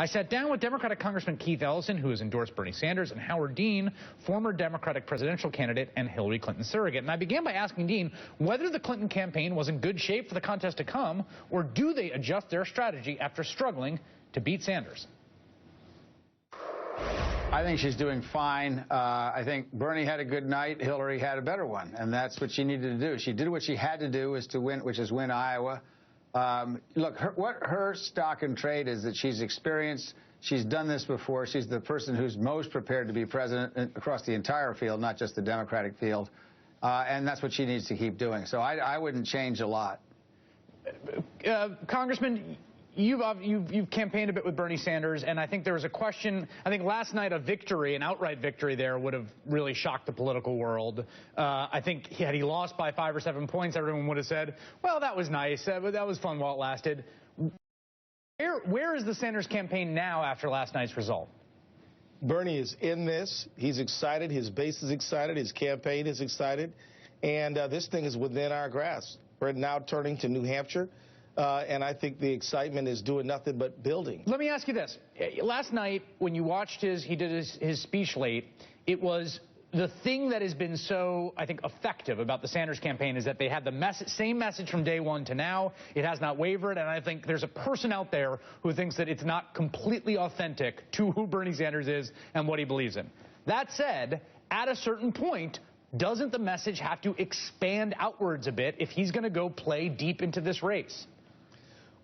I sat down with Democratic Congressman Keith Ellison, who has endorsed Bernie Sanders, and Howard Dean, former Democratic presidential candidate and Hillary Clinton surrogate. And I began by asking Dean whether the Clinton campaign was in good shape for the contest to come, or do they adjust their strategy after struggling to beat Sanders? I think she's doing fine. I think Bernie had a good night. Hillary had a better one, and that's what she needed to do. She did what she had to do, is to win, which is win Iowa. Look, what her stock in trade is that she's experienced. She's done this before. She's the person who's most prepared to be president across the entire field, not just the Democratic field. And that's what she needs to keep doing. So I wouldn't change a lot. Congressman, you've campaigned a bit with Bernie Sanders, and I think there was a question. I think last night a victory, an outright victory there, would have really shocked the political world. I think had he lost by 5 or 7 points, everyone would have said, well, that was nice, but that was fun while it lasted. Where is the Sanders campaign now after last night's result? Bernie is in this. He's excited. His base is excited. His campaign is excited. And this thing is within our grasp. We're now turning to New Hampshire. And I think the excitement is doing nothing but building. Let me ask you this. Last night, when you watched he did his speech late, it was the thing that has been so, I think, effective about the Sanders campaign is that they had the same message from day one to now. It has not wavered, and I think there's a person out there who thinks that it's not completely authentic to who Bernie Sanders is and what he believes in. That said, at a certain point, doesn't the message have to expand outwards a bit if he's going to go play deep into this race?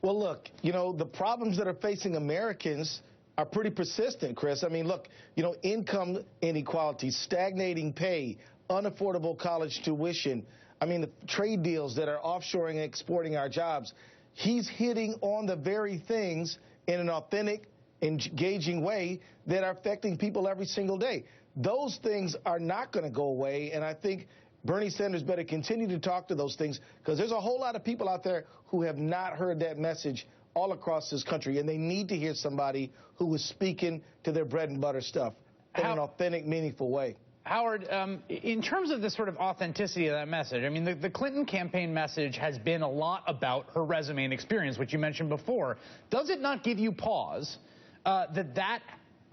Well, look, you know, the problems that are facing Americans are pretty persistent, Chris. I mean, look, you know, income inequality, stagnating pay, unaffordable college tuition. I mean, the trade deals that are offshoring and exporting our jobs. He's hitting on the very things in an authentic, engaging way that are affecting people every single day. Those things are not going to go away, and I think Bernie Sanders better continue to talk to those things, because there's a whole lot of people out there who have not heard that message all across this country, and they need to hear somebody who is speaking to their bread and butter stuff in an authentic, meaningful way. Howard, in terms of the sort of authenticity of that message, I mean, the Clinton campaign message has been a lot about her resume and experience, which you mentioned before. Does it not give you pause that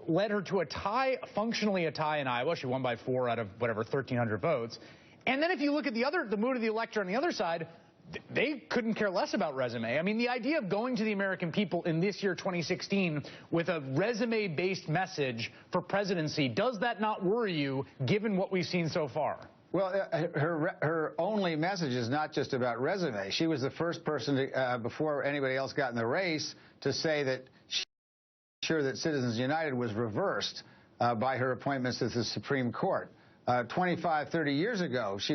led her to a tie, functionally a tie in Iowa? She won by 4 out of whatever 1,300 votes. And then if you look at the mood of the electorate on the other side, they couldn't care less about resume. I mean, the idea of going to the American people in this year, 2016, with a resume-based message for presidency, does that not worry you, given what we've seen so far? Well, her only message is not just about resume. She was the first person to, before anybody else got in the race, to say that she was sure that Citizens United was reversed by her appointments to the Supreme Court. 25, 30 years ago, she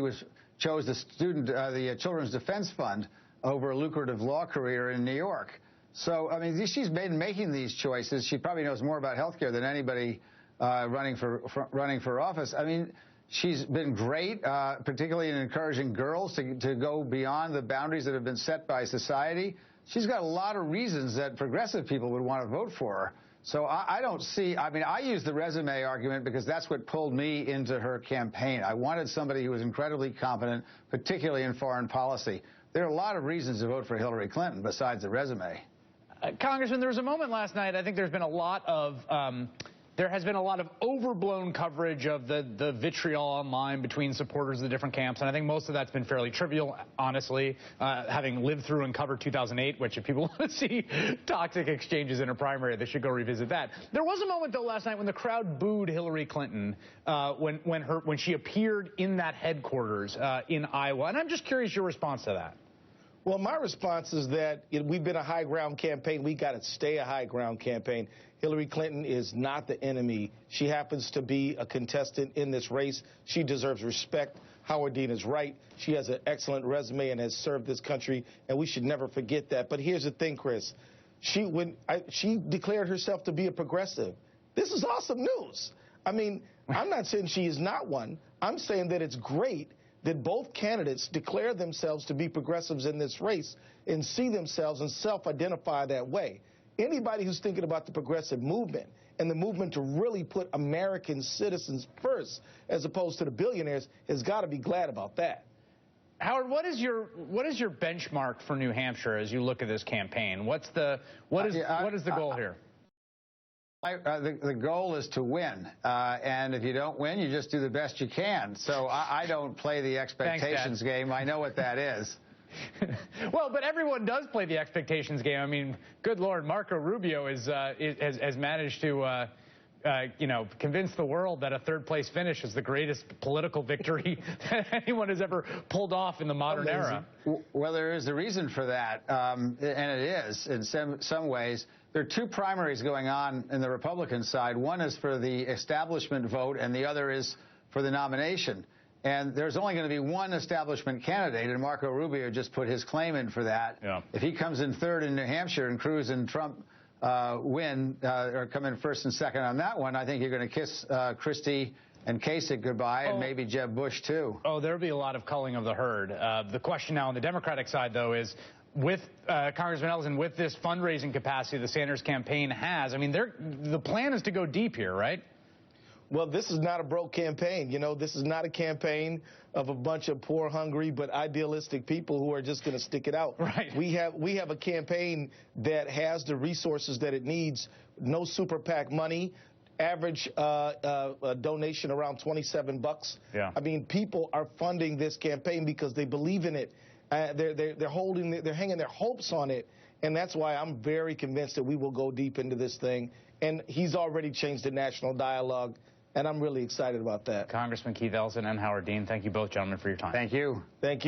chose the Children's Defense Fund over a lucrative law career in New York. So, I mean, she's been making these choices. She probably knows more about health care than anybody running for office. I mean, she's been great, particularly in encouraging girls to go beyond the boundaries that have been set by society. She's got a lot of reasons that progressive people would want to vote for her. So I don't see, I mean, I use the resume argument because that's what pulled me into her campaign. I wanted somebody who was incredibly competent, particularly in foreign policy. There are a lot of reasons to vote for Hillary Clinton besides the resume. Congressman, there was a moment last night, I think there's been a lot of, there has been a lot of overblown coverage of the vitriol online between supporters of the different camps, and I think most of that's been fairly trivial, honestly, having lived through and covered 2008, which if people want to see toxic exchanges in a primary, they should go revisit that. There was a moment, though, last night when the crowd booed Hillary Clinton when she appeared in that headquarters in Iowa, and I'm just curious your response to that. Well, my response is that we've been a high ground campaign. We got to stay a high ground campaign. Hillary Clinton is not the enemy. She happens to be a contestant in this race. She deserves respect. Howard Dean is right. She has an excellent resume and has served this country, and we should never forget that. But here's the thing, Chris. She declared herself to be a progressive. This is awesome news. I mean, I'm not saying she is not one. I'm saying that it's great that both candidates declare themselves to be progressives in this race and see themselves and self-identify that way. Anybody who's thinking about the progressive movement and the movement to really put American citizens first as opposed to the billionaires has got to be glad about that. Howard, what is your benchmark for New Hampshire as you look at this campaign? What is the goal here? The goal is to win, and if you don't win, you just do the best you can. So I don't play the expectations game. I know what that is. Well, but everyone does play the expectations game. I mean, good Lord, Marco Rubio has managed to convince the world that a third-place finish is the greatest political victory that anyone has ever pulled off in the modern era. Well, there is a reason for that, and it is in some ways. There are two primaries going on in the Republican side. One is for the establishment vote, and the other is for the nomination. And there's only going to be one establishment candidate, and Marco Rubio just put his claim in for that. Yeah. If he comes in third in New Hampshire and Cruz and Trump win or come in first and second on that one, I think you're going to kiss Christie and Kasich goodbye, and maybe Jeb Bush, too. Oh, there'll be a lot of culling of the herd. The question now on the Democratic side, though, is with Congressman Ellison, with this fundraising capacity the Sanders campaign has, I mean, the plan is to go deep here, right? Well, this is not a broke campaign. You know, this is not a campaign of a bunch of poor, hungry, but idealistic people who are just going to stick it out. Right. We have a campaign that has the resources that it needs. No super PAC money. Average donation around $27. Yeah. I mean, people are funding this campaign because they believe in it. They're hanging their hopes on it, and that's why I'm very convinced that we will go deep into this thing. And he's already changed the national dialogue, and I'm really excited about that. Congressman Keith Ellison and Howard Dean, thank you both, gentlemen, for your time. Thank you. Thank you.